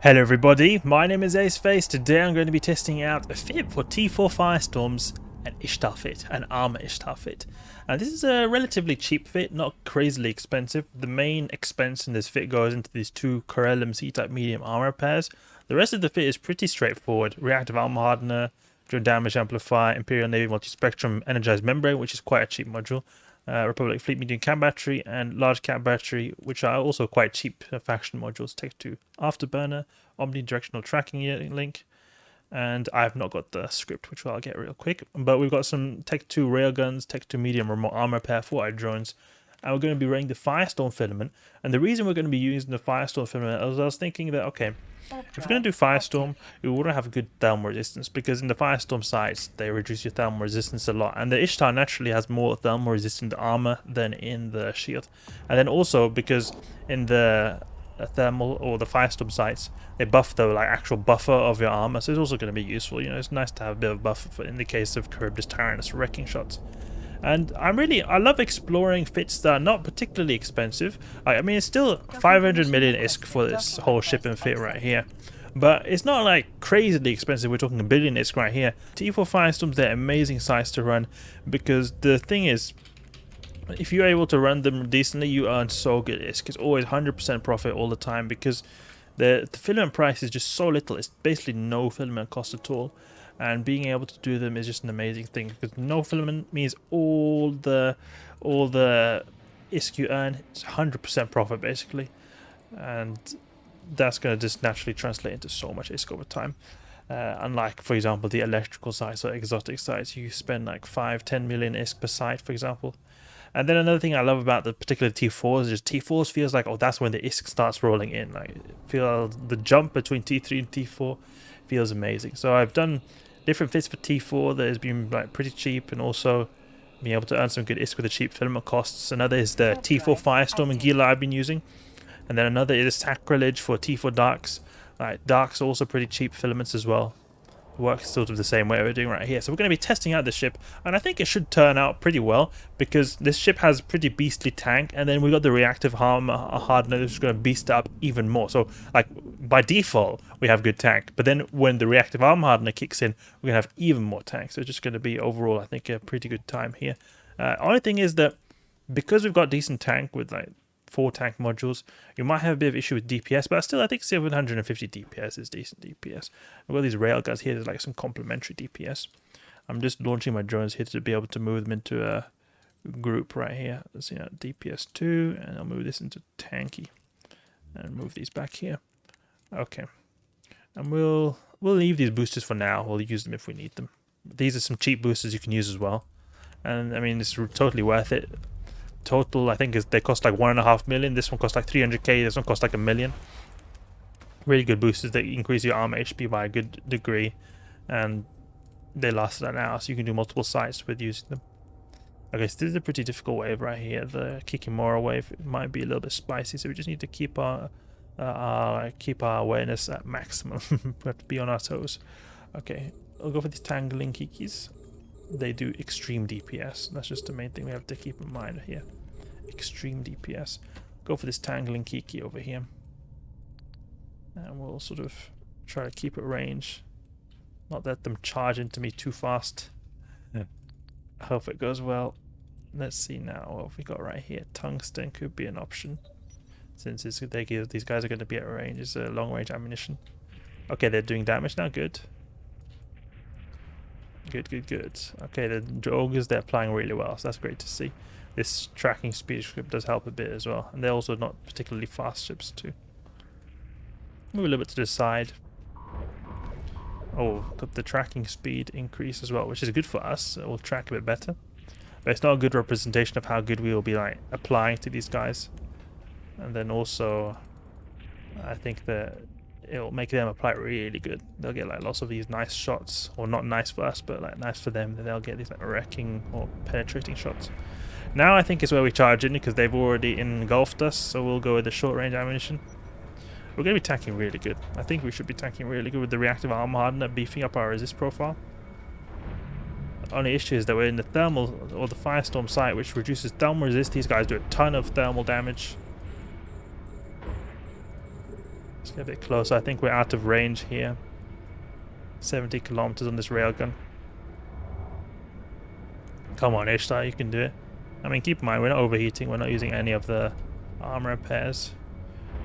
Hello everybody, my name is Aceface. Today I'm going to be testing out a fit for T4 Firestorms, an Ishtar fit, an armor Ishtar fit. And this is a relatively cheap fit, not crazily expensive. The main expense in this fit goes into these two Corelum C-type medium armor pairs. The rest of the fit is pretty straightforward. Reactive armor hardener, damage amplifier, Imperial Navy multispectrum, energized membrane, which is quite a cheap module. Republic Fleet medium cap battery and large cap battery, which are also quite cheap faction modules. Tech 2 Afterburner, Omnidirectional tracking link, and I've not got the script, which I'll get real quick. But we've got some Tech 2 railguns, Tech 2 medium remote armor pair, 4-eye drones, and we're going to be running the Firestorm filament. And the reason we're going to be using the Firestorm filament is I was thinking that, okay, if we're going to do Firestorm, we want to have a good thermal resistance, because in the Firestorm sights, they reduce your thermal resistance a lot. And the Ishtar naturally has more thermal resistant armor than in the shield. And then also, because in the thermal or the Firestorm sights, they buff the actual buffer of your armor, so it's also going to be useful. You know, it's nice to have a bit of buffer for, in the case of Charybdis Tyrannus wrecking shots. And I love exploring fits that are not particularly expensive. I mean, it's still 500 million ISK for this whole ship and fit right here. But it's not like crazily expensive. We're talking a billion ISK right here. T4 Firestorms, they're amazing size to run, because the thing is, if you're able to run them decently, you earn so good ISK. It's always 100% profit all the time, because the filament price is just so little. It's basically no filament cost at all. And being able to do them is just an amazing thing, because no filament means all the ISK you earn, it's 100% profit basically, and that's going to just naturally translate into so much ISK over time. Unlike, for example, the electrical sites or exotic sites, you spend like 5-10 million ISK per site, for example. And then another thing I love about the particular T4s is just T4s feels like, oh, that's when the ISK starts rolling in. Like, feel the jump between T3 and T4 feels amazing. So I've done different fits for T4 that has been like pretty cheap, and also being able to earn some good ISK with the cheap filament costs. Another is the T4 Firestorm and Gila I've been using, and then another is Sacrilege for T4 Darks. Darks are also pretty cheap filaments as well. Works sort of the same way we're doing right here. So we're going to be testing out this ship, and I think it should turn out pretty well, because this ship has a pretty beastly tank, and then we got the reactive armor hardener, which is going to beast up even more. So like by default we have good tank, but then when the reactive armor hardener kicks in, we're going to have even more tank. So it's just going to be overall, I think, a pretty good time here. Only thing is that because we've got decent tank with like 4 tank modules, you might have a bit of issue with DPS, but still I think 750 DPS is decent DPS. I've got these railguns here, there's like some complementary DPS. I'm just launching my drones here to be able to move them into a group right here. Let's see, DPS 2, and I'll move this into tanky and move these back here. Okay, and we'll leave these boosters for now. We'll use them if we need them. These are some cheap boosters you can use as well, and I mean, it's totally worth it. Total, I think, is they cost like 1.5 million. This one costs like 300k. This one costs like 1 million. Really good boosters. They increase your armor HP by a good degree, and they last an hour, so you can do multiple sites with using them. Okay, so this is a pretty difficult wave right here. The Kikimora wave, it might be a little bit spicy, so we just need to keep our awareness at maximum. We have to be on our toes. Okay, I'll go for these tangling Kikis. They do extreme DPS. That's just the main thing we have to keep in mind here. Extreme DPS. Go for this tangling Kiki over here, and we'll sort of try to keep at range, not let them charge into me too fast. I hope it goes well. Let's see now what have we got right here. Tungsten could be an option, since these guys are going to be at range. It's a long range ammunition. Okay, they're doing damage now. Good. Good. Okay, the ogres, they're applying really well, so that's great to see. This tracking speed script does help a bit as well, and they're also not particularly fast ships too. Move a little bit to the side. Oh, got the tracking speed increase as well, which is good for us. We'll track a bit better, but it's not a good representation of how good we will be like applying to these guys. And then also, I think that it'll make them apply really good. They'll get like lots of these nice shots, or not nice for us, but like nice for them. They'll get these like wrecking or penetrating shots. Now I think is where we charge in, because they've already engulfed us, so we'll go with the short range ammunition. We're going to be tanking really good. I think we should be tanking really good with the reactive armor hardener, beefing up our resist profile. The only issue is that we're in the thermal or the Firestorm site, which reduces thermal resist. These guys do a ton of thermal damage. Get a bit closer. I think we're out of range here. 70 kilometers on this railgun. Come on, Ishtar, you can do it. I mean, keep in mind, we're not overheating. We're not using any of the armor repairs.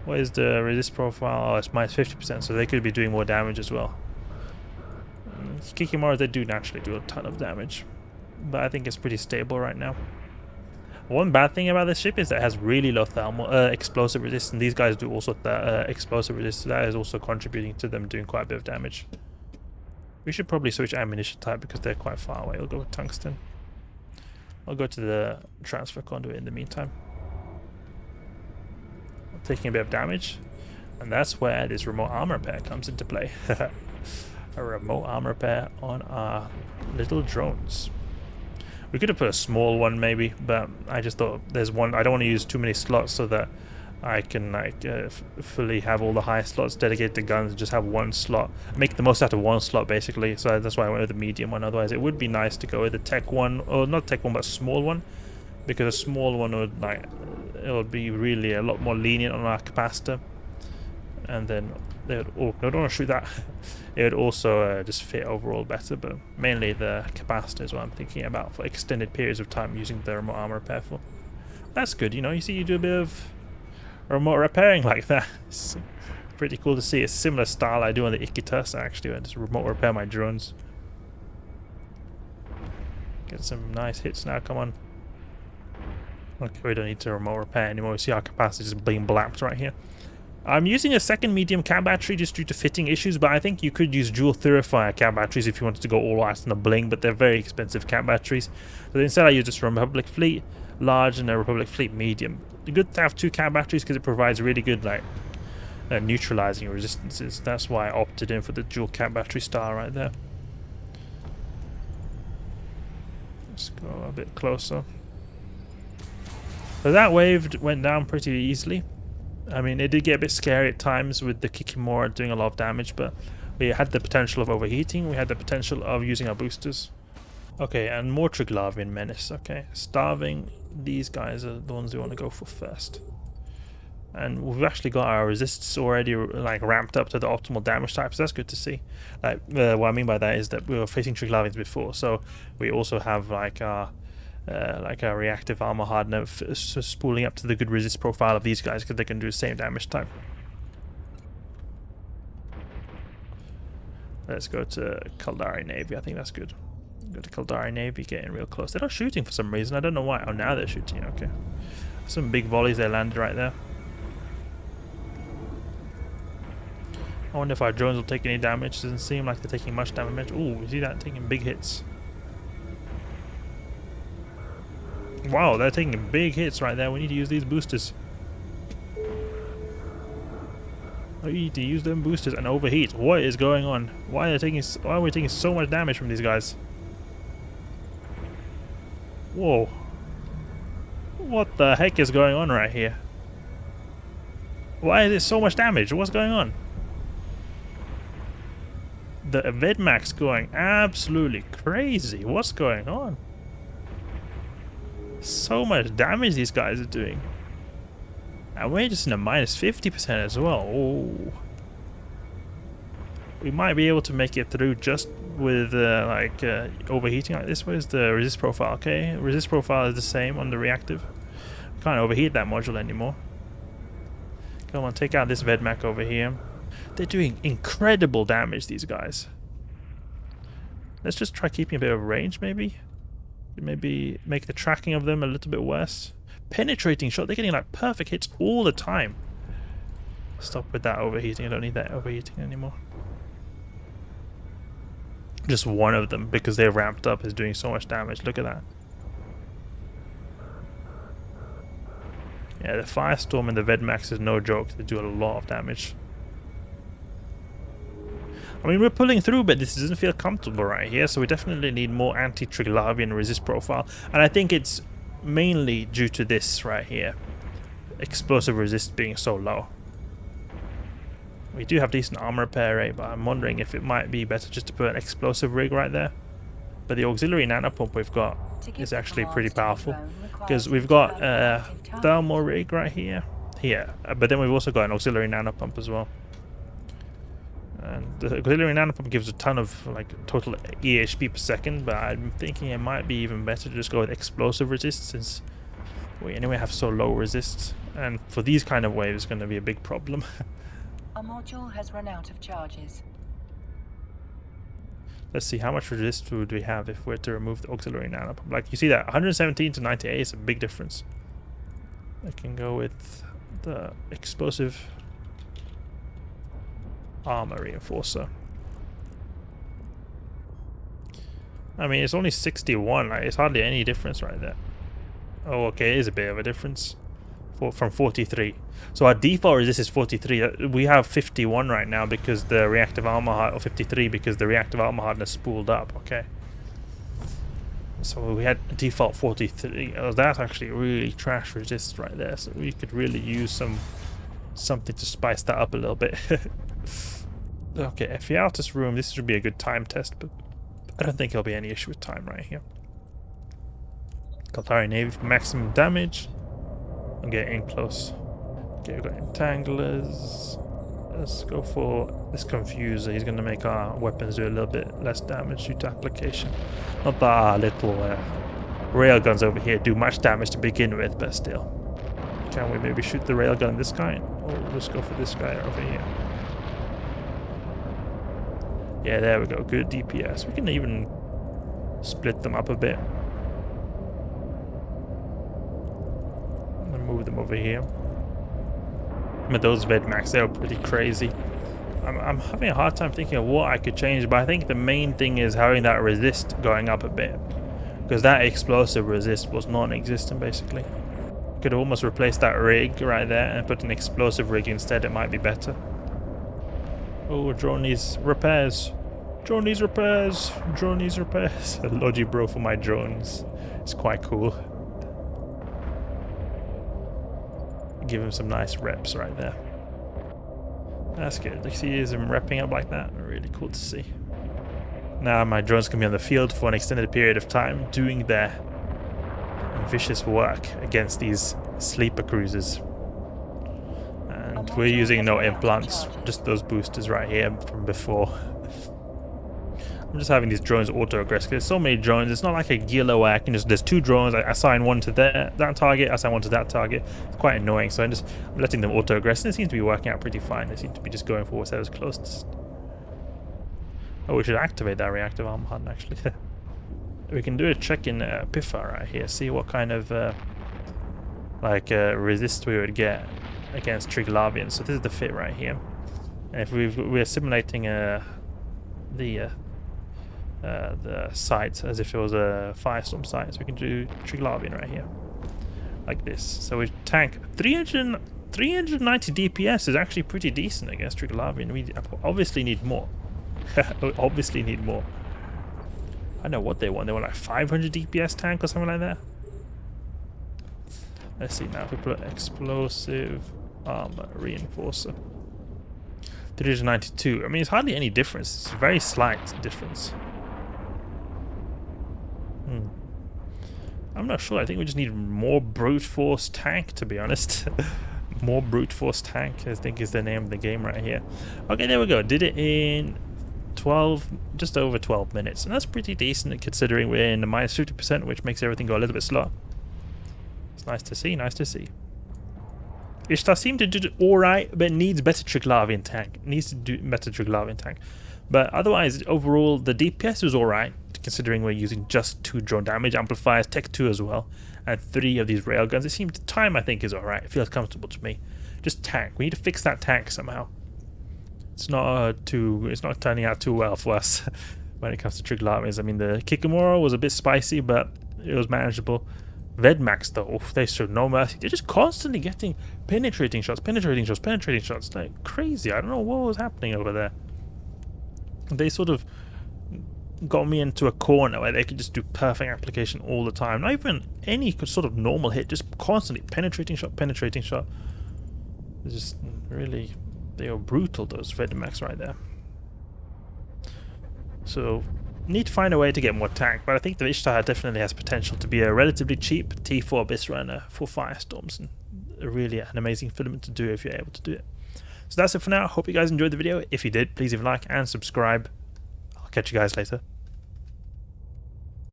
What is the resist profile? Oh, it's minus 50%, so they could be doing more damage as well. Kikimoras, they do naturally do a ton of damage, but I think it's pretty stable right now. One bad thing about this ship is that it has really low thermal explosive resist, and these guys do also explosive resist, so that is also contributing to them doing quite a bit of damage. We should probably switch ammunition type because they're quite far away. I'll go with tungsten. I'll go to the transfer conduit in the meantime. I'm taking a bit of damage, and that's where this remote armor repair comes into play. A remote armor repair on our little drones. We could have put a small one maybe, but I just thought there's one. I don't want to use too many slots so that I can like fully have all the high slots dedicated to guns and just have one slot. Make the most out of one slot basically. So that's why I went with the medium one. Otherwise it would be nice to go with a tech one, or not tech one but a small one, because a small one would like, it would be really a lot more lenient on our capacitor. And then they would, oh no, don't want to shoot that. It would also just fit overall better, but mainly the capacitor is what I'm thinking about for extended periods of time using the remote armor repair for. That's good, you know, you see you do a bit of remote repairing like that. It's pretty cool to see. It's a similar style I do on the Ikitus actually, where I just remote repair my drones. Get some nice hits now, come on. Okay, we don't need to remote repair anymore. We see our capacitor just being blapped right here. I'm using a second medium cat battery just due to fitting issues, but I think you could use dual Thurifier cat batteries if you wanted to go all out on the bling, but they're very expensive cat batteries. So instead I use this Republic Fleet large and a Republic Fleet medium. It's good to have two cat batteries because it provides really good like neutralizing resistances. That's why I opted in for the dual cat battery style right there. Let's go a bit closer. So that wave went down pretty easily. I mean, it did get a bit scary at times with the Kikimora doing a lot of damage, but we had the potential of overheating, we had the potential of using our boosters. Okay, and more Triglavian Menace, okay. Starving, these guys are the ones we want to go for first. And we've actually got our resists already like ramped up to the optimal damage type, so that's good to see. Like, what I mean by that is that we were facing Triglavians before, so we also have like our reactive armor hardener spooling up to the good resist profile of these guys because they can do the same damage type. Let's go to Caldari Navy. I think that's good. Go to Caldari Navy, getting real close. They're not shooting for some reason. I don't know why. Oh, now they're shooting. Okay. Some big volleys they landed right there. I wonder if our drones will take any damage. Doesn't seem like they're taking much damage. Ooh, you see that? Taking big hits. Wow, they're taking big hits right there. We need to use these boosters. We need to use them boosters and overheat. What is going on? Why are we taking so much damage from these guys? Whoa. What the heck is going on right here? Why is there so much damage? What's going on? The Vedmax going absolutely crazy. What's going on? So much damage these guys are doing. And we're just in a minus 50% as well. Oh. We might be able to make it through just with overheating like this. Where's the resist profile? Okay, resist profile is the same on the reactive. We can't overheat that module anymore. Come on, take out this Vedmac over here. They're doing incredible damage, these guys. Let's just try keeping a bit of range, maybe. Maybe make the tracking of them a little bit worse. Penetrating shot. They're getting like perfect hits all the time. Stop with that overheating. I don't need that overheating anymore. Just one of them, because they're ramped up, is doing so much damage. Look at that. Yeah, the Firestorm and the Vedmax is no joke. They do a lot of damage. I mean, we're pulling through, but this doesn't feel comfortable right here, so we definitely need more anti-Triglavian resist profile. And I think it's mainly due to this right here. Explosive resist being so low. We do have decent armor repair rate, but I'm wondering if it might be better just to put an explosive rig right there. But the auxiliary nano pump we've got is actually pretty powerful, because we've got a thermal rig right here. But then we've also got an auxiliary nano pump as well. And the auxiliary nanopump gives a ton of like total EHP per second, but I'm thinking it might be even better to just go with explosive resist, since we anyway have so low resist, and for these kind of waves it's going to be a big problem. Our module has run out of charges. Let's see, how much resist would we have if we were to remove the auxiliary nanopump? Like, you see that 117 to 98 is a big difference. I can go with the explosive armor reinforcer. I mean, it's only 61, like, it's hardly any difference right there. Oh, okay, it is a bit of a difference from 43. So our default resist is 43. We have 51 right now because the reactive armor or 53 because the reactive armor hardness spooled up. Okay. So we had default 43. Oh, that's actually really trash resist right there. So we could really use something to spice that up a little bit. Okay, Ephialtes room. This should be a good time test, but I don't think there'll be any issue with time right here. Caldari Navy for maximum damage. And get in close. Okay, we've got entanglers. Let's go for this confuser. He's going to make our weapons do a little bit less damage due to application. Not that our little railguns over here do much damage to begin with, but still. Can we maybe shoot the railgun this guy? Or we'll just go for this guy over here. Yeah, there we go. Good DPS. We can even split them up a bit. And move them over here. But those Vedmax, they were pretty crazy. I'm having a hard time thinking of what I could change, but I think the main thing is having that resist going up a bit. Because that explosive resist was non-existent, basically. Could almost replace that rig right there and put an explosive rig instead. It might be better. Oh, drone needs repairs. Drone needs repairs. Drone needs repairs. Logi bro for my drones. It's quite cool. Give him some nice reps right there. That's good. You see him repping up like that. Really cool to see. Now my drones can be on the field for an extended period of time, doing their vicious work against these sleeper cruisers. And we're using no implants, just those boosters right here from before. I'm just having these drones auto-aggress because there's so many drones. It's not like a Gila where I can just, there's two drones, I assign one to that target, I assign one to that target. It's quite annoying, so I'm letting them auto-aggress, and it seems to be working out pretty fine. They seem to be just going for whatever's closest. Oh, we should activate that reactive armor harden actually. We can do a check in Pifa right here, see what kind of resist we would get against Triglavian. So this is the fit right here. And if we're simulating the sight as if it was a Firestorm sight, so we can do Triglavian right here, like this. So we tank 390 DPS is actually pretty decent against Triglavian. We obviously need more. Obviously need more. I don't know what they want. They want like 500 DPS tank or something like that. Let's see now if we put explosive armor reinforcer. 392. I mean, it's hardly any difference. It's a very slight difference. I'm not sure. I think we just need more brute force tank, to be honest. More brute force tank, I think, is the name of the game right here. Okay, there we go. Did it in 12, just over 12 minutes, and that's pretty decent considering we're in the minus 50%, which makes everything go a little bit slow. It's nice to see, nice to see. Ishtar seemed to do alright, but needs better Triglavian tank. Needs to do better Triglavian tank. But otherwise, overall, the DPS was alright, considering we're using just 2 drone damage amplifiers, Tech 2 as well, and 3 of these railguns. It seems time, I think, is alright. It feels comfortable to me. Just tank. We need to fix that tank somehow. It's not turning out too well for us when it comes to Triglavians. I mean, the Kikamura was a bit spicy, but it was manageable. Vedmax though, oof, they showed no mercy. They're just constantly getting penetrating shots, like crazy. I don't know what was happening over there. They sort of got me into a corner where they could just do perfect application all the time. Not even any sort of normal hit, just constantly penetrating shot. It's just really, they were brutal, those Vedmax right there. So need to find a way to get more tank, but I think the Ishtar definitely has potential to be a relatively cheap T4 Abyss runner for Firestorms, and really an amazing filament to do if you're able to do it. So that's it for now. Hope you guys enjoyed the video. If you did, please leave a like and subscribe. I'll catch you guys later.